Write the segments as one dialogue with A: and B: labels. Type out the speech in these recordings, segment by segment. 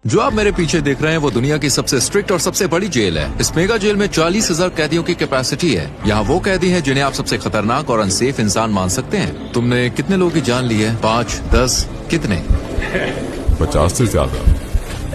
A: जो आप मेरे पीछे देख रहे हैं वो दुनिया की सबसे स्ट्रिक्ट और सबसे बड़ी जेल है। इस मेगा जेल में 40,000 कैदियों की कैपेसिटी है। यहाँ वो कैदी हैं जिन्हें आप सबसे खतरनाक और अनसेफ इंसान मान सकते हैं। तुमने कितने लोगों की जान ली है? 5, 10, कितने?
B: 50 से ज्यादा।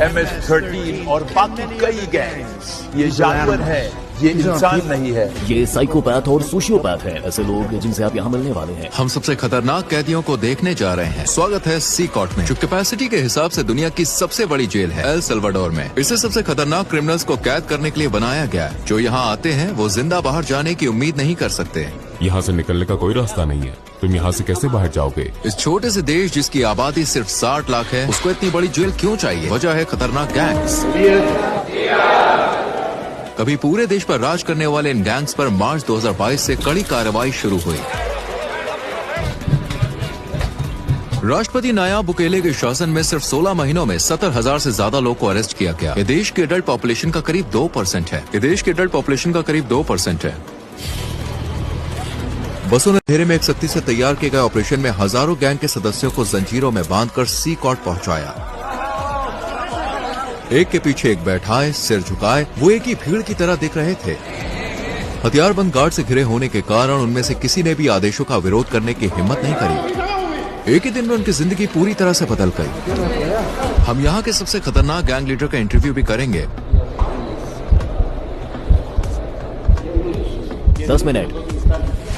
C: MS-13 और बाकी कई गैंग्स। ये जानवर है, ये इंसान नहीं है।
D: ये साइकोपैथ और सोशियोपैथ है, ऐसे लोग जिनसे आप यहाँ मिलने वाले हैं।
A: हम सबसे खतरनाक कैदियों को देखने जा रहे हैं। स्वागत है सी कॉर्ट में, जो कैपेसिटी के हिसाब से दुनिया की सबसे बड़ी जेल है एल सल्वाडोर में। इसे सबसे खतरनाक क्रिमिनल्स को कैद करने के लिए बनाया गया है। जो यहाँ आते हैं वो जिंदा बाहर जाने की उम्मीद नहीं कर सकते।
B: यहाँ से निकलने का कोई रास्ता नहीं है। तुम यहाँ से कैसे बाहर जाओगे?
A: इस छोटे से देश जिसकी आबादी सिर्फ 60 लाख है, उसको इतनी बड़ी जेल क्यों चाहिए? वजह है खतरनाक गैंग्स। कभी पूरे देश पर राज करने वाले इन गैंग्स पर मार्च 2022 से कड़ी कार्रवाई शुरू हुई। राष्ट्रपति नायाब बुकेले के शासन में सिर्फ 16 महीनों में 70,000 से ज्यादा लोग को अरेस्ट किया गया। ये देश के एडल्ट पॉपुलेशन का करीब 2% है। बसों ने अंधेरे में एक सख्ती से तैयार किए गए ऑपरेशन में हजारों गैंग के सदस्यों को जंजीरों में बांधकर सी कॉर्ट पहुंचाया। एक के पीछे एक बैठाए, सिर झुकाए, वो एक ही भीड़ की तरह दिख रहे थे। हथियारबंद गार्ड से घिरे होने के कारण उनमें से किसी ने भी आदेशों का विरोध करने की हिम्मत नहीं करी। एक ही दिन में उनकी जिंदगी पूरी तरह से बदल गई। हम यहाँ के सबसे खतरनाक गैंग लीडर का इंटरव्यू भी करेंगे।
D: 10 मिनट।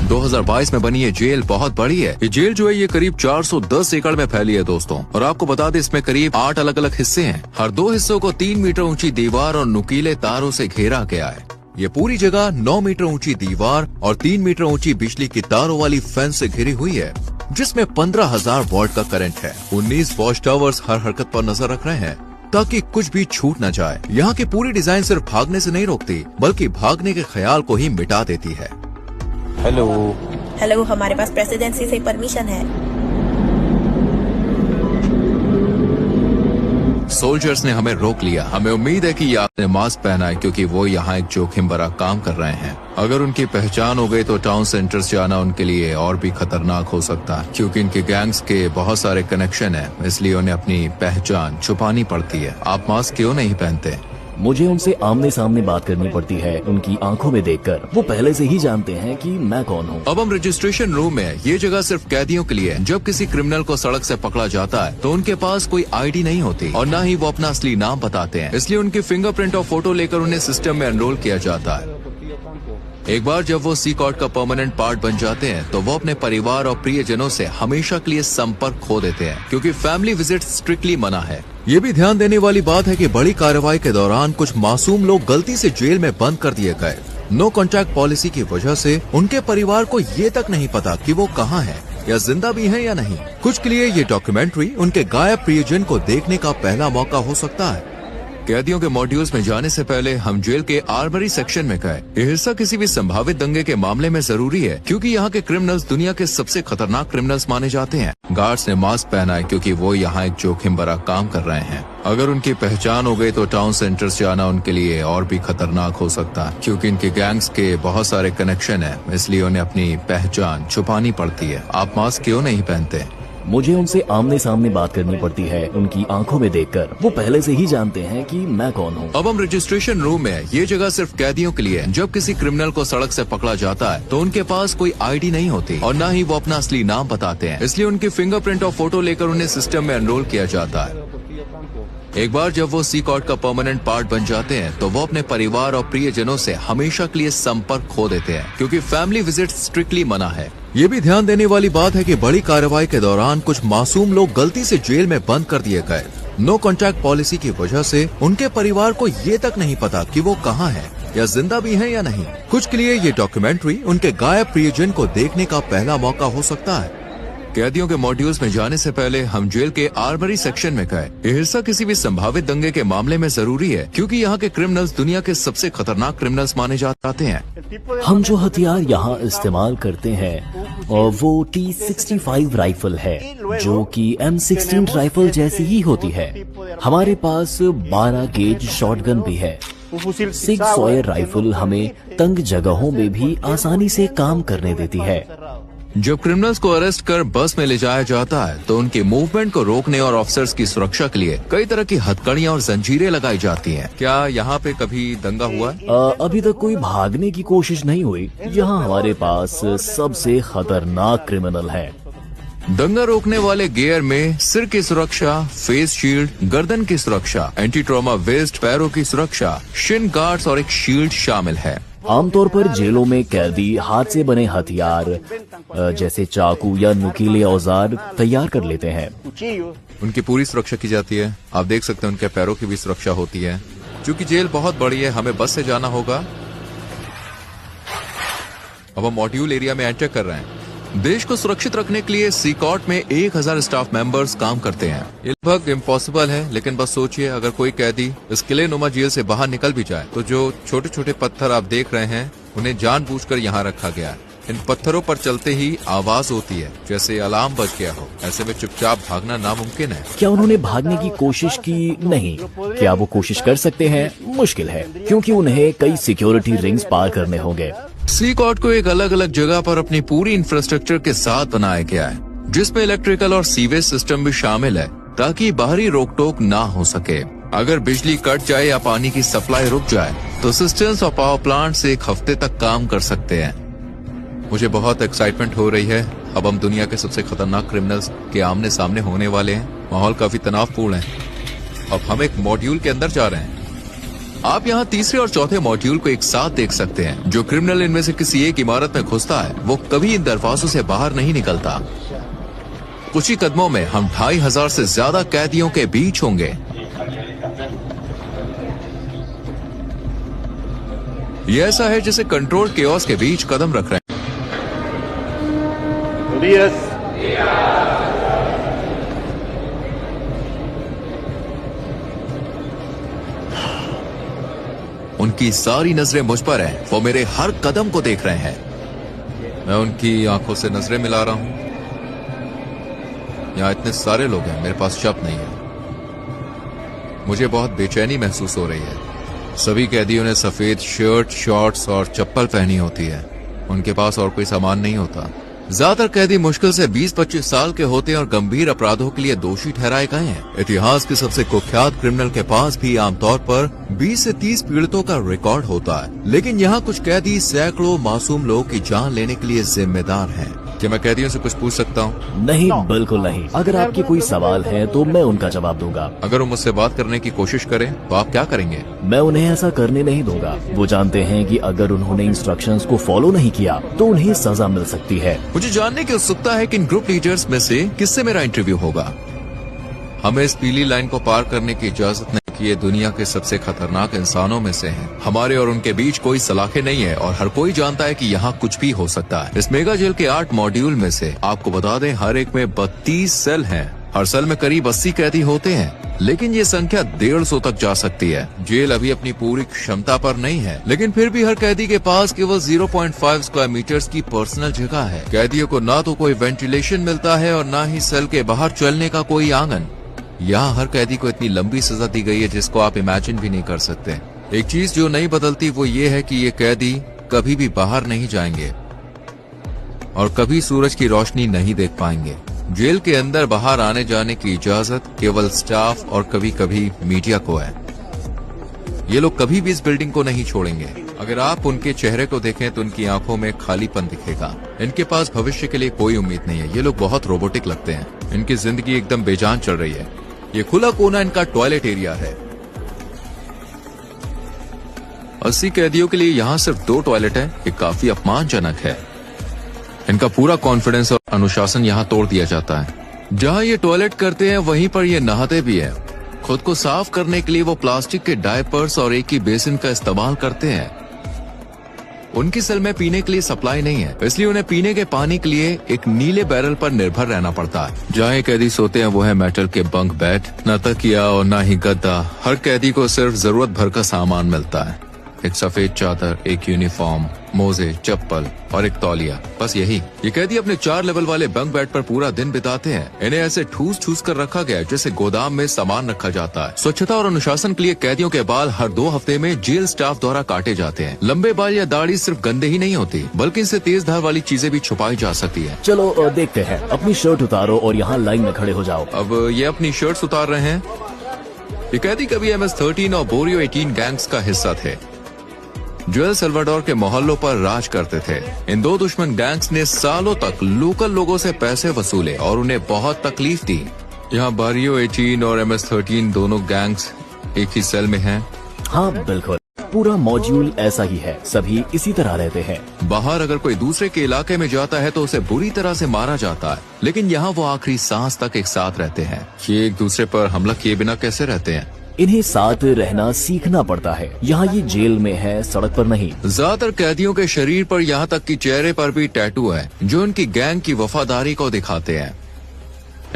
A: 2022 में बनी ये जेल बहुत बड़ी है। ये जेल जो है ये करीब 410 एकड़ में फैली है दोस्तों। और आपको बता दें इसमें करीब 8 अलग अलग हिस्से हैं। हर 2 हिस्सों को 3 मीटर ऊंची दीवार और नुकीले तारों से घेरा गया है। ये पूरी जगह 9 मीटर ऊंची दीवार और 3 मीटर ऊंची बिजली की तारों वाली फेंस से घिरी हुई है, जिसमें 15,000 वोल्ट का करंट है। 19 वॉच टावर्स हर हरकत पर नजर रख रहे हैं ताकि कुछ भी छूट न जाए। यहाँ की पूरी डिजाइन सिर्फ भागने से नहीं रोकती, बल्कि भागने के ख्याल को ही मिटा देती है।
E: हेलो, हमारे पास प्रेसिडेंसी से परमिशन है।
A: सोल्जर्स ने हमें रोक लिया। हमें उम्मीद है कि आपने मास्क पहना है क्योंकि वो यहाँ एक जोखिम भरा काम कर रहे हैं। अगर उनकी पहचान हो गई तो टाउन सेंटर से जाना उनके लिए और भी खतरनाक हो सकता है, क्योंकि इनके गैंग्स के बहुत सारे कनेक्शन है, इसलिए उन्हें अपनी पहचान छुपानी पड़ती है। आप मास्क क्यों नहीं पहनते?
D: मुझे उनसे आमने सामने बात करनी पड़ती है, उनकी आंखों में देखकर। वो पहले से ही जानते हैं कि मैं कौन हूँ।
A: अब हम रजिस्ट्रेशन रूम में हैं। ये जगह सिर्फ कैदियों के लिए है। जब किसी क्रिमिनल को सड़क से पकड़ा जाता है तो उनके पास कोई आईडी नहीं होती और न ही वो अपना असली नाम बताते हैं, इसलिए उनकी फिंगरप्रिंट और फोटो लेकर उन्हें सिस्टम में एनरोल किया जाता है। एक बार जब वो सी कॉर्ट का परमानेंट पार्ट बन जाते हैं तो वो अपने परिवार और प्रियजनों से हमेशा के लिए संपर्क खो देते हैं, क्योंकि फैमिली विजिट स्ट्रिक्टली मना है। ये भी ध्यान देने वाली बात है कि बड़ी कार्रवाई के दौरान कुछ मासूम लोग गलती से जेल में बंद कर दिए गए। नो कॉन्टैक्ट पॉलिसी की वजह से उनके परिवार को ये तक नहीं पता कि वो कहाँ है या जिंदा भी है या नहीं। कुछ के लिए ये डॉक्यूमेंट्री उनके गायब प्रियजन को देखने का पहला मौका हो सकता है। कैदियों के मॉड्यूल्स में जाने से पहले हम जेल के आर्मरी सेक्शन में गए। ये हिस्सा किसी भी संभावित दंगे के मामले में जरूरी है, क्योंकि यहाँ के क्रिमिनल्स दुनिया के सबसे खतरनाक क्रिमिनल्स माने जाते हैं। गार्ड्स ने मास्क पहना है क्योंकि वो यहाँ एक जोखिम भरा काम कर रहे हैं। अगर उनकी पहचान हो गई तो टाउन सेंटर से जाना उनके लिए और भी खतरनाक हो सकता है, क्योंकि इनके गैंग्स के बहुत सारे कनेक्शन है, इसलिए उन्हें अपनी पहचान छुपानी पड़ती है। आप मास्क क्यों नहीं पहनते?
D: मुझे उनसे आमने सामने बात करनी पड़ती है, उनकी आंखों में देखकर। वो पहले से ही जानते हैं कि मैं कौन हूँ।
A: अब हम रजिस्ट्रेशन रूम में हैं। ये जगह सिर्फ कैदियों के लिए है। जब किसी क्रिमिनल को सड़क से पकड़ा जाता है तो उनके पास कोई आईडी नहीं होती और न ही वो अपना असली नाम बताते हैं, इसलिए उनकी फिंगरप्रिंट और फोटो लेकर उन्हें सिस्टम में एनरोल किया जाता है। एक बार जब वो सी कॉर्ट का परमानेंट पार्ट बन जाते हैं तो वो अपने परिवार और प्रियजनों से हमेशा के लिए संपर्क खो देते हैं, क्योंकि फैमिली विजिट स्ट्रिक्टली मना है। ये भी ध्यान देने वाली बात है कि बड़ी कार्रवाई के दौरान कुछ मासूम लोग गलती से जेल में बंद कर दिए गए। नो कॉन्टैक्ट पॉलिसी की वजह से उनके परिवार को ये तक नहीं पता कि वो कहाँ है या जिंदा भी है या नहीं। कुछ के लिए ये डॉक्यूमेंट्री उनके गायब प्रियजन को देखने का पहला मौका हो सकता है। कैदियों के मॉड्यूल्स में जाने से पहले हम जेल के आर्मरी सेक्शन में गए। ये हिस्सा किसी भी संभावित दंगे के मामले में जरूरी है, क्योंकि यहाँ के क्रिमिनल्स दुनिया के सबसे खतरनाक क्रिमिनल्स माने जाते हैं।
D: हम जो हथियार यहाँ इस्तेमाल करते हैं और वो T65 राइफल है, जो कि M16 राइफल जैसी ही होती है। हमारे पास 12 गेज शॉटगन भी है। सिग सॉयर राइफल हमें तंग जगहों में भी आसानी से काम करने देती है।
A: जब क्रिमिनल्स को अरेस्ट कर बस में ले जाया जाता है तो उनके मूवमेंट को रोकने और ऑफिसर्स की सुरक्षा के लिए कई तरह की हथकड़ियां और जंजीरें लगाई जाती हैं। क्या यहाँ पे कभी दंगा हुआ?
D: अभी तक कोई भागने की कोशिश नहीं हुई। यहाँ हमारे पास सबसे खतरनाक क्रिमिनल है।
A: दंगा रोकने वाले गियर में सिर की सुरक्षा, फेस शील्ड, गर्दन की सुरक्षा, एंटी ट्रॉमा वेस्ट, पैरों की सुरक्षा, शिन गार्ड्स और एक शील्ड शामिल है।
D: आमतौर पर जेलों में कैदी हाथ से बने हथियार जैसे चाकू या नुकीले औजार तैयार कर लेते हैं।
A: उनकी पूरी सुरक्षा की जाती है। आप देख सकते हैं उनके पैरों की भी सुरक्षा होती है। क्योंकि जेल बहुत बड़ी है, हमें बस से जाना होगा। अब हम मॉड्यूल एरिया में एंटर कर रहे हैं। देश को सुरक्षित रखने के लिए सीकॉट में 1000 स्टाफ मेंबर्स काम करते हैं। ये लगभग इम्पॉसिबल है, लेकिन बस सोचिए अगर कोई कैदी इस किले नुमा जेल से बाहर निकल भी जाए तो जो छोटे छोटे पत्थर आप देख रहे हैं उन्हें जानबूझकर यहाँ रखा गया है। इन पत्थरों पर चलते ही आवाज होती है जैसे अलार्म बज गया हो। ऐसे में चुपचाप भागना नामुमकिन है।
D: क्या उन्होंने भागने की कोशिश की? नहीं। क्या वो कोशिश कर सकते हैं? मुश्किल है, क्योंकि उन्हें कई सिक्योरिटी रिंग्स पार करने होंगे।
A: सीकॉट को एक अलग अलग जगह पर अपनी पूरी इंफ्रास्ट्रक्चर के साथ बनाया गया है, जिसमें इलेक्ट्रिकल और सीवेज सिस्टम भी शामिल है ताकि बाहरी रोक टोक ना हो सके। अगर बिजली कट जाए या पानी की सप्लाई रुक जाए तो सिस्टम्स और पावर प्लांट एक हफ्ते तक काम कर सकते हैं। मुझे बहुत एक्साइटमेंट हो रही है। अब हम दुनिया के सबसे खतरनाक क्रिमिनल्स के आमने सामने होने वाले हैं। माहौल काफी तनावपूर्ण है। अब हम एक मॉड्यूल के अंदर जा रहे हैं। आप यहाँ तीसरे और चौथे मॉड्यूल को एक साथ देख सकते हैं। जो क्रिमिनल इनमें से किसी एक इमारत में घुसता है वो कभी इन दरवाजों से बाहर नहीं निकलता। कुछ ही कदमों में हम 2500 से ज्यादा कैदियों के बीच होंगे। ये ऐसा है जैसे कंट्रोल केओस के बीच कदम रख रहे हैं। उनकी सारी नजरें मुझ पर हैं। वो मेरे हर कदम को देख रहे हैं। मैं उनकी आंखों से नजरें मिला रहा हूं। यहाँ इतने सारे लोग हैं, मेरे पास शब्द नहीं है। मुझे बहुत बेचैनी महसूस हो रही है। सभी कैदियों ने सफेद शर्ट, शॉर्ट्स और चप्पल पहनी होती है। उनके पास और कोई सामान नहीं होता। ज्यादातर कैदी मुश्किल से 20-25 साल के होते हैं और गंभीर अपराधों के लिए दोषी ठहराए गए हैं। इतिहास के सबसे कुख्यात क्रिमिनल के पास भी आमतौर पर 20 से 30 पीड़ितों का रिकॉर्ड होता है, लेकिन यहाँ कुछ कैदी सैकड़ों मासूम लोगों की जान लेने के लिए जिम्मेदार हैं। क्या मैं कैदियों से कुछ पूछ सकता हूँ?
D: नहीं, बिल्कुल नहीं। अगर आपके कोई सवाल है तो मैं उनका जवाब दूंगा।
A: अगर वो मुझसे बात करने की कोशिश करें तो आप क्या करेंगे?
D: मैं उन्हें ऐसा करने नहीं दूंगा। वो जानते हैं कि अगर उन्होंने इंस्ट्रक्शंस को फॉलो नहीं किया तो उन्हें सजा मिल सकती है।
A: मुझे जानने की उत्सुकता है कि इन ग्रुप लीडर्स में से किससे मेरा इंटरव्यू होगा। हमें इस पीली लाइन को पार करने की इजाजत नहीं कि ये दुनिया के सबसे खतरनाक इंसानों में से हैं। हमारे और उनके बीच कोई सलाखें नहीं है और हर कोई जानता है कि यहाँ कुछ भी हो सकता है। इस मेगा जेल के 8 मॉड्यूल में से आपको बता दें हर एक में 32 सेल हैं। हर सेल में करीब 80 कैदी होते हैं, लेकिन ये संख्या 150 तक जा सकती है। जेल अभी अपनी पूरी क्षमता पर नहीं है, लेकिन फिर भी हर कैदी के पास केवल 0.5 स्क्वायर मीटर्स की पर्सनल जगह है। कैदियों को ना तो कोई वेंटिलेशन मिलता है और ना ही सेल के बाहर चलने का कोई आंगन। यहाँ हर कैदी को इतनी लंबी सजा दी गई है जिसको आप इमेजिन भी नहीं कर सकते। एक चीज जो नहीं बदलती वो ये है कि ये कैदी कभी भी बाहर नहीं जाएंगे और कभी सूरज की रोशनी नहीं देख पाएंगे। जेल के अंदर बाहर आने जाने की इजाजत केवल स्टाफ और कभी कभी मीडिया को है। ये लोग कभी भी इस बिल्डिंग को नहीं छोड़ेंगे। अगर आप उनके चेहरे को देखें तो उनकी आंखों में खालीपन दिखेगा। इनके पास भविष्य के लिए कोई उम्मीद नहीं है। ये लोग बहुत रोबोटिक लगते हैं। इनकी जिंदगी एकदम बेजान चल रही है। ये खुला कोना इनका टॉयलेट एरिया है। 80 कैदियों के लिए यहाँ सिर्फ 2 टॉयलेट है। ये काफी अपमानजनक है। इनका पूरा कॉन्फिडेंस और अनुशासन यहाँ तोड़ दिया जाता है। जहाँ ये टॉयलेट करते हैं वहीं पर ये नहाते भी हैं। खुद को साफ करने के लिए वो प्लास्टिक के डायपर्स और एक ही बेसिन का इस्तेमाल करते हैं। उनकी सेल में पीने के लिए सप्लाई नहीं है, इसलिए उन्हें पीने के पानी के लिए एक नीले बैरल पर निर्भर रहना पड़ता है। जहाँ कैदी सोते हैं वो है मेटल के बंक बेड, न तकिया और न ही गद्दा। हर कैदी को सिर्फ जरूरत भर का सामान मिलता है। एक सफेद चादर, एक यूनिफॉर्म, मोजे, चप्पल और एक तौलिया, बस यही। ये कैदी अपने 4 लेवल वाले बंक बेड पर पूरा दिन बिताते हैं। इन्हें ऐसे ठूस कर रखा गया है जैसे गोदाम में सामान रखा जाता है। स्वच्छता और अनुशासन के लिए कैदियों के बाल हर 2 हफ्ते में जेल स्टाफ द्वारा काटे जाते हैं। लंबे बाल या दाढ़ी सिर्फ गंदे ही नहीं होती, बल्कि इनसे तेज धार वाली चीजें भी छुपाई जा सकती है।
D: चलो देखते हैं। अपनी शर्ट उतारो और यहाँ लाइन में खड़े हो जाओ।
A: अब ये अपनी शर्ट्स उतार रहे हैं। ये कैदी कभी MS-13 और बोरियो 18 गैंग्स का हिस्सा थे जो एल सल्वाडोर के मोहल्लों पर राज करते थे। इन 2 दुश्मन गैंग्स ने सालों तक लोकल लोगों से पैसे वसूले और उन्हें बहुत तकलीफ दी। यहाँ बोरियो 18 और MS-13 दोनों गैंग्स एक ही सेल में हैं।
D: हाँ बिल्कुल, पूरा मॉड्यूल ऐसा ही है, सभी इसी तरह रहते हैं।
A: बाहर अगर कोई दूसरे के इलाके में जाता है तो उसे बुरी तरह से मारा जाता है, लेकिन यहाँ वो आखिरी सांस तक एक साथ रहते हैं। ये एक दूसरे पर हमला किए बिना कैसे रहते हैं?
D: इन्हें साथ रहना सीखना पड़ता है। यहाँ ये जेल में है, सड़क पर नहीं।
A: ज्यादातर कैदियों के शरीर पर यहाँ तक कि चेहरे पर भी टैटू है जो उनकी गैंग की वफादारी को दिखाते हैं।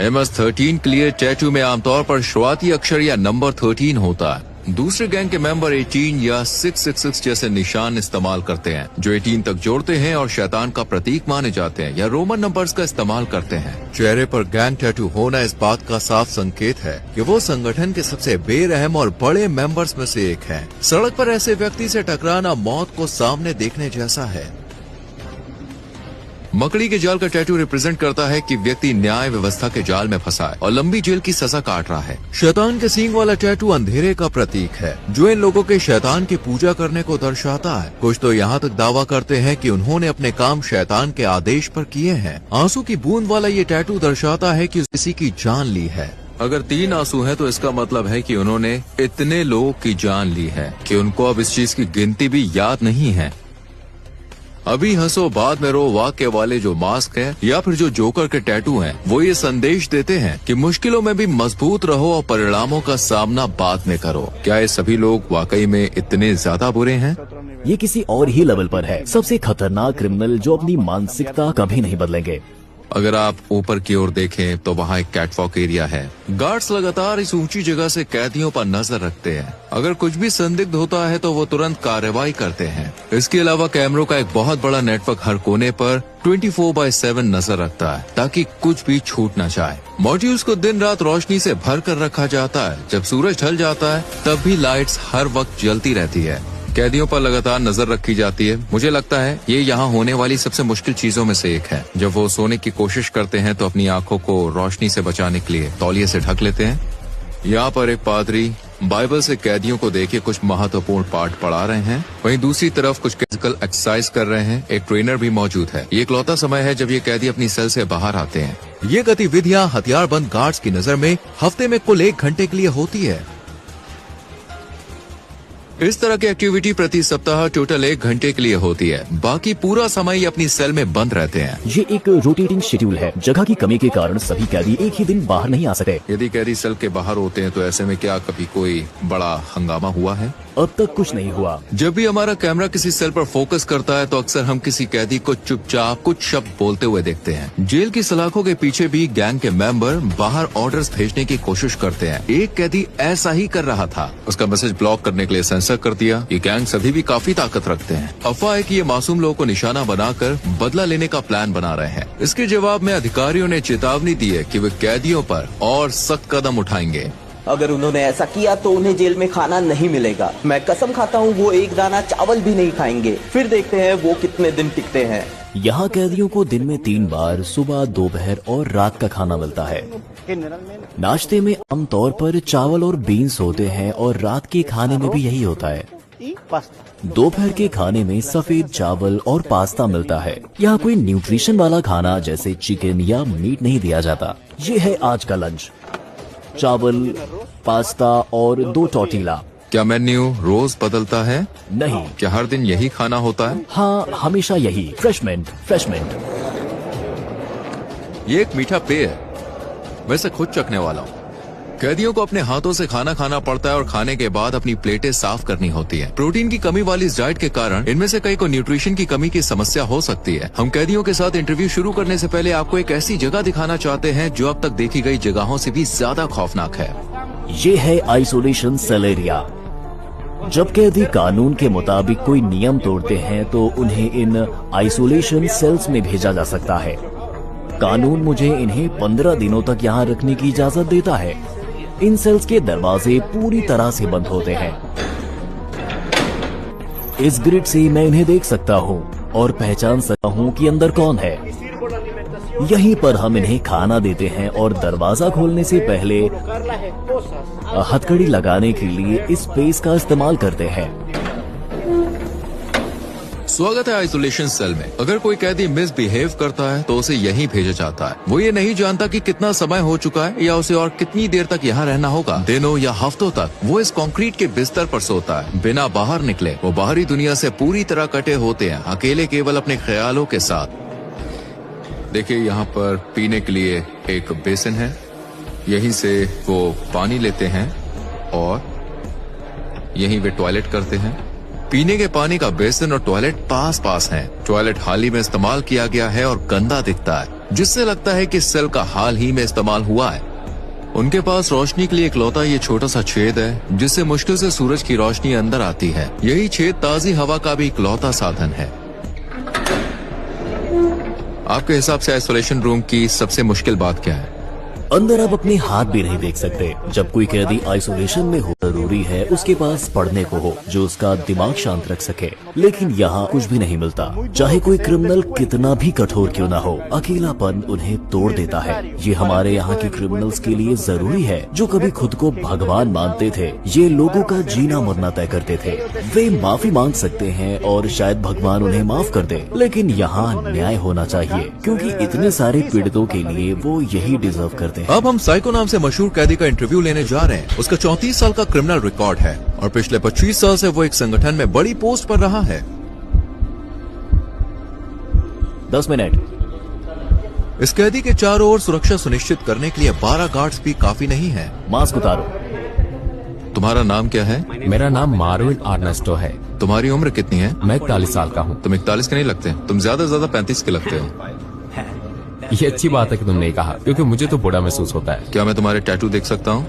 A: MS-13 के लिए टैटू में आमतौर पर शुरुआती अक्षर या नंबर 13 होता है। दूसरे गैंग के मेंबर 18 या 666 जैसे निशान इस्तेमाल करते हैं जो 18 तक जोड़ते हैं और शैतान का प्रतीक माने जाते हैं, या रोमन नंबर्स का इस्तेमाल करते हैं। चेहरे पर गैंग टैटू होना इस बात का साफ संकेत है कि वो संगठन के सबसे बेरहम और बड़े मेंबर्स में से एक है। सड़क पर ऐसे व्यक्ति से टकराना मौत को सामने देखने जैसा है। मकड़ी के जाल का टैटू रिप्रेजेंट करता है कि व्यक्ति न्याय व्यवस्था के जाल में फंसा है और लंबी जेल की सजा काट रहा है। शैतान के सींग वाला टैटू अंधेरे का प्रतीक है जो इन लोगों के शैतान की पूजा करने को दर्शाता है। कुछ तो यहाँ तक दावा करते हैं कि उन्होंने अपने काम शैतान के आदेश पर किए हैं। आंसू की बूंद वाला ये टैटू दर्शाता है कि किसी की जान ली है। अगर 3 आंसू है तो इसका मतलब है कि उन्होंने इतने लोगों की जान ली है कि उनको अब इस चीज की गिनती भी याद नहीं है। अभी हंसो बाद में रो वाक्य वाले जो मास्क है या फिर जो जोकर के टैटू हैं, वो ये संदेश देते हैं कि मुश्किलों में भी मजबूत रहो और परिणामों का सामना बाद में करो। क्या ये सभी लोग वाकई में इतने ज्यादा बुरे हैं?
D: ये किसी और ही लेवल पर है। सबसे खतरनाक क्रिमिनल जो अपनी मानसिकता कभी नहीं बदलेंगे।
A: अगर आप ऊपर की ओर देखें तो वहाँ एक कैटवॉक एरिया है। गार्ड्स लगातार इस ऊंची जगह से कैदियों पर नजर रखते हैं। अगर कुछ भी संदिग्ध होता है तो वो तुरंत कार्रवाई करते हैं। इसके अलावा कैमरों का एक बहुत बड़ा नेटवर्क हर कोने पर 24/7 नजर रखता है ताकि कुछ भी छूट न जाए। मॉड्यूल्स को दिन रात रोशनी से भर कर रखा जाता है। जब सूरज ढल जाता है तब भी लाइट्स हर वक्त जलती रहती है। कैदियों पर लगातार नजर रखी जाती है। मुझे लगता है ये यहाँ होने वाली सबसे मुश्किल चीजों में से एक है। जब वो सोने की कोशिश करते हैं तो अपनी आंखों को रोशनी से बचाने के लिए तौलिए से ढक लेते हैं। यहाँ पर एक पादरी बाइबल से कैदियों को देके कुछ महत्वपूर्ण पाठ पढ़ा रहे हैं। वहीं दूसरी तरफ कुछ फिजिकल एक्सरसाइज कर रहे हैं। एक ट्रेनर भी मौजूद है। ये इकलौता समय है जब ये कैदी अपनी सेल से बाहर आते हैं। ये गतिविधियाँ हथियारबंद गार्ड्स की नजर में हफ्ते में कुल 1 घंटे के लिए होती है। इस तरह की एक्टिविटी प्रति सप्ताह टोटल 1 घंटे के लिए होती है। बाकी पूरा समय ये अपनी सेल में बंद रहते हैं।
D: ये एक रोटेटिंग शेड्यूल है। जगह की कमी के कारण सभी कैदी एक ही दिन बाहर नहीं आ सकते।
A: यदि कैदी सेल के बाहर होते हैं तो ऐसे में क्या कभी कोई बड़ा हंगामा हुआ है?
D: अब तक कुछ नहीं हुआ।
A: जब भी हमारा कैमरा किसी सेल पर फोकस करता है तो अक्सर हम किसी कैदी को चुपचाप कुछ शब्द बोलते हुए देखते हैं। जेल की सलाखों के पीछे भी गैंग के मेंबर बाहर ऑर्डर्स भेजने की कोशिश करते हैं। एक कैदी ऐसा ही कर रहा था। उसका मैसेज ब्लॉक करने के लिए सेंसर कर दिया। ये गैंग सभी भी काफी ताकत रखते हैं। अफवाह है कि ये मासूम लोगों को निशाना बनाकर बदला लेने का प्लान बना रहे हैं। इसके जवाब में अधिकारियों ने चेतावनी दी है कि वे कैदियों पर और सख्त कदम उठाएंगे।
F: अगर उन्होंने ऐसा किया तो उन्हें जेल में खाना नहीं मिलेगा। मैं कसम खाता हूँ वो एक दाना चावल भी नहीं खाएंगे। फिर देखते हैं वो कितने दिन टिकते हैं।
D: यहाँ कैदियों को दिन में 3 बार सुबह, दोपहर और रात का खाना मिलता है। नाश्ते में आमतौर पर चावल और बीन्स होते हैं और रात के खाने में भी यही होता है। दोपहर के खाने में सफेद चावल और पास्ता मिलता है। यहाँ कोई न्यूट्रिशन वाला खाना जैसे चिकन या मीट नहीं दिया जाता। ये है आज का लंच। चावल, पास्ता और 2 टॉर्टिला।
A: क्या मेन्यू रोज बदलता है?
D: नहीं।
A: क्या हर दिन यही खाना होता है?
D: हाँ, हमेशा यही। फ्रेशमेंट।
A: ये एक मीठा पेय है। वैसे खुद चखने वाला हूँ। कैदियों को अपने हाथों से खाना खाना पड़ता है और खाने के बाद अपनी प्लेटें साफ करनी होती है। प्रोटीन की कमी वाली इस डाइट के कारण इनमें से कई को न्यूट्रिशन की कमी की समस्या हो सकती है। हम कैदियों के साथ इंटरव्यू शुरू करने से पहले आपको एक ऐसी जगह दिखाना चाहते हैं जो अब तक देखी गई जगहों से भी ज्यादा खौफनाक है।
D: ये है आइसोलेशन सेल एरिया। जब कैदी कानून के मुताबिक कोई नियम तोड़ते हैं तो उन्हें इन आइसोलेशन सेल्स में भेजा जा सकता है। कानून मुझे इन्हें 15 दिनों तक यहाँ रखने की इजाजत देता है। इन सेल्स के दरवाजे पूरी तरह से बंद होते हैं। इस ग्रिड से मैं इन्हें देख सकता हूँ और पहचान सकता हूँ कि अंदर कौन है। यहीं पर हम इन्हें खाना देते हैं और दरवाजा खोलने से पहले हथकड़ी लगाने के लिए इस स्पेस का इस्तेमाल करते हैं।
A: स्वागत है आइसोलेशन सेल में। अगर कोई कैदी मिसबिहेव करता है तो उसे यहीं भेजा जाता है। वो ये नहीं जानता कि कितना समय हो चुका है या उसे और कितनी देर तक यहाँ रहना होगा, दिनों या हफ्तों तक। वो इस कंक्रीट के बिस्तर पर सोता है बिना बाहर निकले। वो बाहरी दुनिया से पूरी तरह कटे होते हैं, अकेले केवल अपने ख्यालों के साथ। देखिए यहाँ पर पीने के लिए एक बेसिन है, यहीं से वो पानी लेते हैं और यहीं वे टॉयलेट करते हैं। पीने के पानी का बेसिन और टॉयलेट पास पास हैं। टॉयलेट हाल ही में इस्तेमाल किया गया है और गंदा दिखता है, जिससे लगता है कि सेल का हाल ही में इस्तेमाल हुआ है। उनके पास रोशनी के लिए इकलौता ये छोटा सा छेद है, जिससे मुश्किल से सूरज की रोशनी अंदर आती है। यही छेद ताजी हवा का भी इकलौता साधन है। आपके हिसाब से आइसोलेशन रूम की सबसे मुश्किल बात क्या है?
D: अंदर आप अपने हाथ भी नहीं देख सकते। जब कोई कैदी आइसोलेशन में हो, जरूरी है उसके पास पढ़ने को हो जो उसका दिमाग शांत रख सके, लेकिन यहाँ कुछ भी नहीं मिलता। चाहे कोई क्रिमिनल कितना भी कठोर क्यों ना हो, अकेलापन उन्हें तोड़ देता है। ये हमारे यहाँ के क्रिमिनल्स के लिए जरूरी है, जो कभी खुद को भगवान मानते थे। ये लोगों का जीना मरना तय करते थे। वे माफी मांग सकते हैं और शायद भगवान उन्हें माफ कर दे, लेकिन यहाँ न्याय होना चाहिए, क्योंकि इतने सारे पीड़ितों के लिए वो यही डिजर्व करते हैं।
A: अब हम साइको नाम से मशहूर कैदी का इंटरव्यू लेने जा रहे हैं। उसका 34 साल का क्रिमिनल रिकॉर्ड है और पिछले 25 साल से वो एक संगठन में बड़ी पोस्ट पर रहा है।
D: 10 मिनट।
A: इस कैदी के चारों ओर सुरक्षा सुनिश्चित करने के लिए 12 गार्ड्स भी काफी नहीं है।
D: मास्क उतारो।
A: तुम्हारा नाम क्या है?
G: मेरा नाम मार्विन आर्नेस्टो है।
A: तुम्हारी उम्र कितनी है?
G: मैं 41 साल का हूँ।
A: तुम 41 के नहीं लगते, तुम ज्यादा से ज्यादा 35 के लगते हो।
G: ये अच्छी बात है कि तुमने कहा, क्योंकि मुझे तो बुरा महसूस होता है।
A: क्या मैं तुम्हारे टैटू देख सकता हूँ?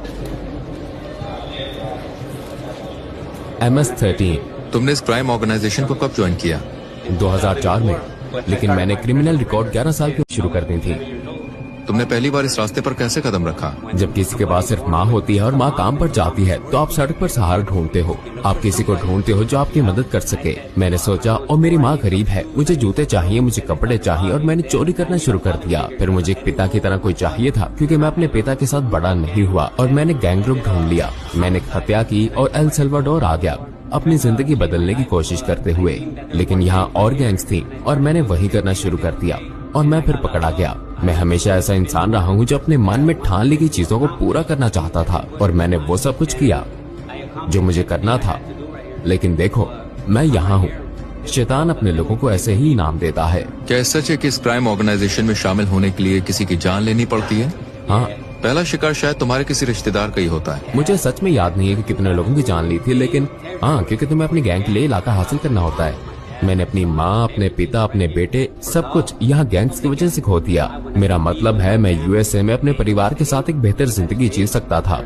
G: MS-13।
A: तुमने इस क्राइम ऑर्गेनाइजेशन को कब ज्वाइन किया?
G: 2004 में, लेकिन मैंने क्रिमिनल रिकॉर्ड 11 साल की शुरू कर दी थी।
A: तुमने पहली बार इस रास्ते पर कैसे कदम रखा?
G: जब किसी के पास सिर्फ माँ होती है और माँ काम पर जाती है, तो आप सड़क पर सहारा ढूंढते हो। आप किसी को ढूंढते हो जो आपकी मदद कर सके। मैंने सोचा, और मेरी माँ गरीब है, मुझे जूते चाहिए, मुझे कपड़े चाहिए, और मैंने चोरी करना शुरू कर दिया। फिर मुझे एक पिता की तरह कोई चाहिए था, क्योंकि मैं अपने पिता के साथ बड़ा नहीं हुआ, और मैंने गैंग ग्रुप ढूंढ लिया। मैंने हत्या की और एल सल्वाडोर आ गया, अपनी जिंदगी बदलने की कोशिश करते हुए। लेकिन यहाँ और गैंग्स थी और मैंने वही करना शुरू कर दिया, और मैं फिर पकड़ा गया। मैं हमेशा ऐसा इंसान रहा हूँ जो अपने मन में ठान ली गई चीजों को पूरा करना चाहता था, और मैंने वो सब कुछ किया जो मुझे करना था। लेकिन देखो, मैं यहाँ हूँ। शैतान अपने लोगों को ऐसे ही इनाम देता है।
A: क्या सच है कि इस क्राइम ऑर्गेनाइजेशन में शामिल होने के लिए किसी की जान लेनी पड़ती है?
G: हाँ।
A: पहला शिकार शायद तुम्हारे किसी रिश्तेदार का ही होता है।
G: मुझे सच में याद नहीं है कि कितने लोगों की जान ली थी, लेकिन हाँ, क्योंकि तुम्हें अपनी गैंग के लिए इलाका हासिल करना होता है। मैंने अपनी माँ, अपने पिता, अपने बेटे, सब कुछ यहाँ गैंग्स की वजह से खो दिया। मेरा मतलब है, मैं USA में अपने परिवार के साथ एक बेहतर जिंदगी जी सकता था,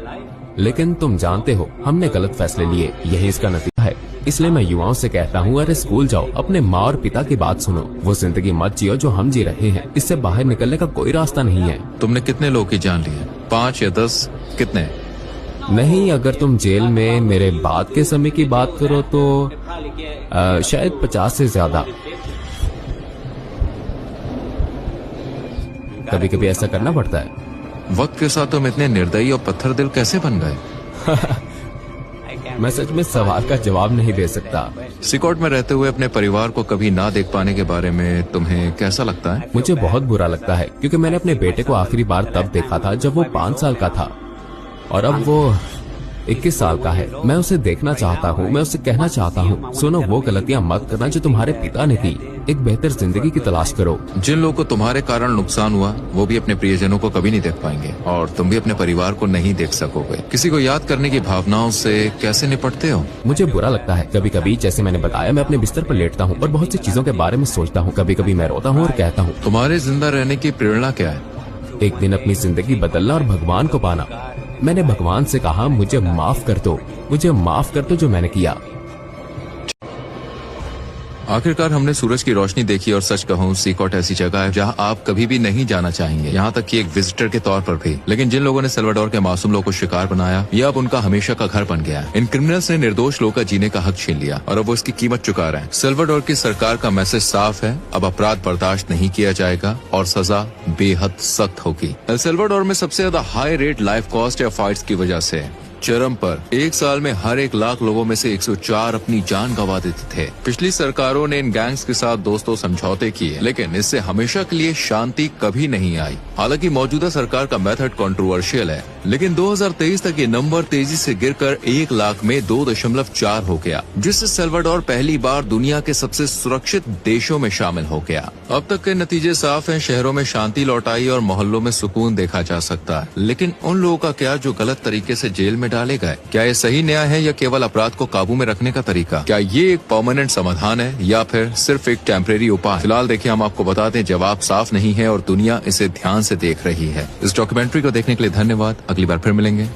G: लेकिन तुम जानते हो, हमने गलत फैसले लिए। यही इसका नतीजा है। इसलिए मैं युवाओं से कहता हूँ, अरे स्कूल जाओ, अपने माँ और पिता की बात सुनो। वो जिंदगी मत जियो जो हम जी रहे हैं। इससे बाहर निकलने का कोई रास्ता नहीं है।
A: तुमने कितने लोग की जान ली है? 5 या 10? कितने?
G: नहीं, अगर तुम जेल में मेरे बाद के समय की बात करो तो शायद 50 से ज्यादा। कभी कभी ऐसा करना पड़ता है।
A: वक्त के साथ तुम इतने निर्दयी और पत्थर दिल कैसे बन गए?
G: मैं सच में सवाल का जवाब नहीं दे सकता।
A: सिकोट में रहते हुए अपने परिवार को कभी ना देख पाने के बारे में तुम्हें कैसा लगता है?
G: मुझे बहुत बुरा लगता है, क्योंकि मैंने अपने बेटे को आखिरी बार तब देखा था जब वो 5 साल का था, और अब वो 21 साल का है। मैं उसे देखना चाहता हूँ, मैं उसे कहना चाहता हूँ, सुनो, वो गलतियाँ मत करना जो तुम्हारे पिता ने की। एक बेहतर जिंदगी की तलाश करो।
A: जिन लोगों को तुम्हारे कारण नुकसान हुआ, वो भी अपने प्रियजनों को कभी नहीं देख पाएंगे, और तुम भी अपने परिवार को नहीं देख सकोगे। किसी को याद करने की भावनाओं से कैसे निपटते हो?
G: मुझे बुरा लगता है। कभी कभी, जैसे मैंने बताया, मैं अपने बिस्तर पर लेटता हूँ और बहुत सी चीजों के बारे में सोचता हूँ। कभी कभी मैं रोता हूँ और कहता हूँ,
A: तुम्हारे जिंदा रहने की प्रेरणा क्या है?
G: एक दिन अपनी जिंदगी बदलना और भगवान को पाना। मैंने भगवान से कहा मुझे माफ कर दो, मुझे माफ कर दो जो मैंने किया।
A: आखिरकार हमने सूरज की रोशनी देखी और सच कहूँ सीकॉट ऐसी जगह है जहाँ आप कभी भी नहीं जाना चाहेंगे, यहाँ तक कि एक विजिटर के तौर पर भी। लेकिन जिन लोगों ने सल्वाडोर के मासूम लोगों को शिकार बनाया, यह अब उनका हमेशा का घर बन गया है। इन क्रिमिनल्स ने निर्दोष लोगों का जीने का हक छीन लिया और अब वो इसकी कीमत चुका रहे हैं। सल्वाडोर की सरकार का मैसेज साफ है, अब अपराध बर्दाश्त नहीं किया जाएगा और सजा बेहद सख्त होगी। एल सल्वाडोर में सबसे ज्यादा हाई रेट लाइफ कॉस्ट या फाइट्स की वजह से चरम पर। एक साल में हर 1 लाख लोगों में से 104 अपनी जान गंवा देते थे। पिछली सरकारों ने इन गैंग्स के साथ दोस्तों समझौते किए, लेकिन इससे हमेशा के लिए शांति कभी नहीं आई। हालांकि मौजूदा सरकार का मेथड कंट्रोवर्शियल है, लेकिन 2023 तक ये नंबर तेजी से गिरकर 1 लाख में 2.4 हो गया, जिससे सल्वाडोर पहली बार दुनिया के सबसे सुरक्षित देशों में शामिल हो गया। अब तक के नतीजे साफ हैं, शहरों में शांति लौट आई और मोहल्लों में सुकून देखा जा सकता है। लेकिन उन लोगों का क्या जो गलत तरीके से जेल में डाले गए? क्या ये सही न्याय है या केवल अपराध को काबू में रखने का तरीका? क्या ये एक परमानेंट समाधान है या फिर सिर्फ एक टेम्परेरी उपाय? फिलहाल देखिए, हम आपको बता दें, जवाब साफ नहीं है और दुनिया इसे ध्यान से देख रही है। इस डॉक्यूमेंट्री को देखने के लिए धन्यवाद। अगली बार फिर मिलेंगे।